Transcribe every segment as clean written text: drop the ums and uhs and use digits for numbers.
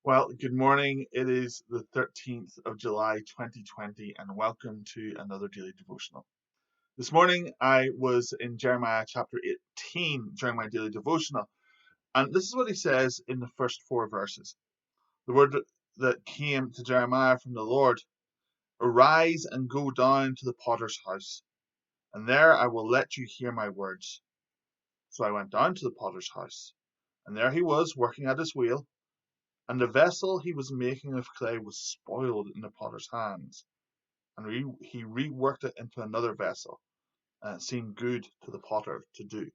Well, good morning. It is the 13th of July 2020, and welcome to another daily devotional. This morning, I was in Jeremiah chapter 18 during my daily devotional, and this is what he says in the first four verses. The word that came to Jeremiah from the Lord: Arise and go down to the potter's house, and there I will let you hear my words. So I went down to the potter's house, and there he was working at his wheel. And the vessel he was making of clay was spoiled in the potter's hands, and he reworked it into another vessel, and it seemed good to the potter to do.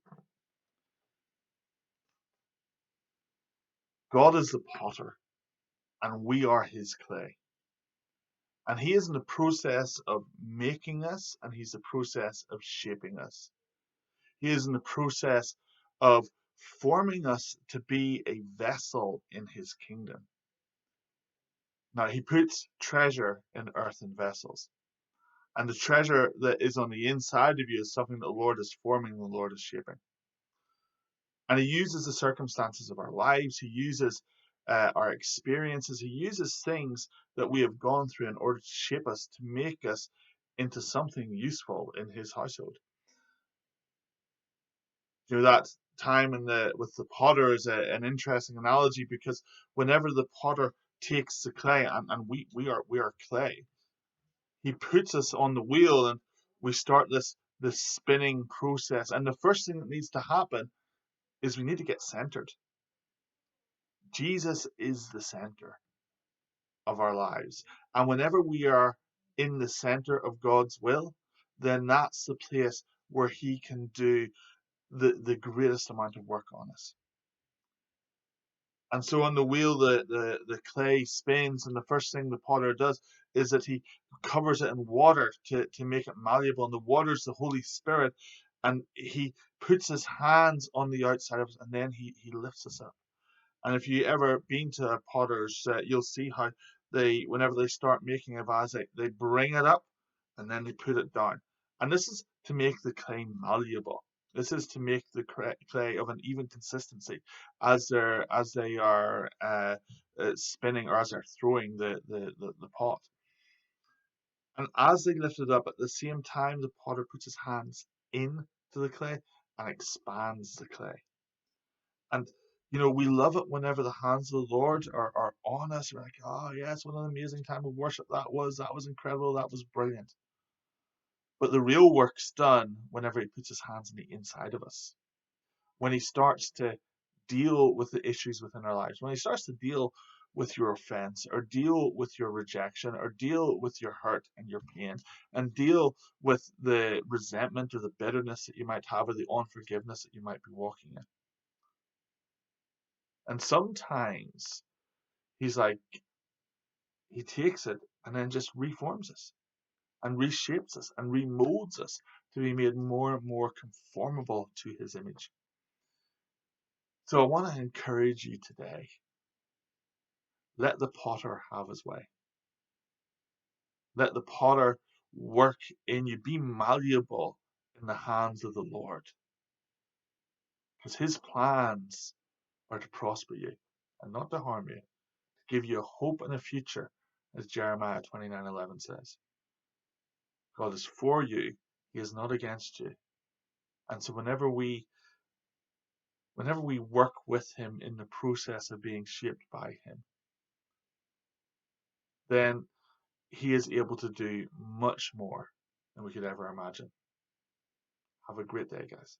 God is the potter, and we are his clay. And he is in the process of making us, and he's the process of shaping us. He is in the process of forming us to be a vessel in his kingdom. Now, he puts treasure in earthen vessels. And the treasure that is on the inside of you is something that the Lord is forming, the Lord is shaping. And he uses the circumstances of our lives, he uses our experiences, he uses things that we have gone through in order to shape us, to make us into something useful in his household. That time with the potter is an interesting analogy, because whenever the potter takes the clay, and we are clay, he puts us on the wheel, and we start this spinning process. And the first thing that needs to happen is we need to get centered. Jesus is the center of our lives. And whenever we are in the center of God's will, then that's the place where he can do the greatest amount of work on us. And so on the wheel, the clay spins, and the first thing the potter does is that he covers it in water to make it malleable. And the water is the Holy Spirit, and he puts his hands on the outside of us, and then he lifts us up. And if you ever been to a potter's, you'll see how whenever they start making a vase, they bring it up and then they put it down. And this is to make the clay malleable. This is to make the clay of an even consistency as they are spinning, or as they're throwing the pot. And as they lift it up, at the same time, the potter puts his hands into the clay and expands the clay. And we love it whenever the hands of the Lord are on us. We're like, oh yes, what an amazing time of worship that was. That was incredible. That was brilliant. But the real work's done whenever he puts his hands on the inside of us. When he starts to deal with the issues within our lives. When he starts to deal with your offense, or deal with your rejection, or deal with your hurt and your pain, and deal with the resentment or the bitterness that you might have, or the unforgiveness that you might be walking in. And sometimes he's like, he takes it and then just reforms us and reshapes us and remolds us to be made more and more conformable to his image. So I want to encourage you today. Let the potter have his way. Let the potter work in you. Be malleable in the hands of the Lord. Because his plans are to prosper you and not to harm you, to give you a hope and a future, as Jeremiah 29:11 says. God is for you, he is not against you. And so whenever we work with him in the process of being shaped by him, then he is able to do much more than we could ever imagine. Have a great day, guys.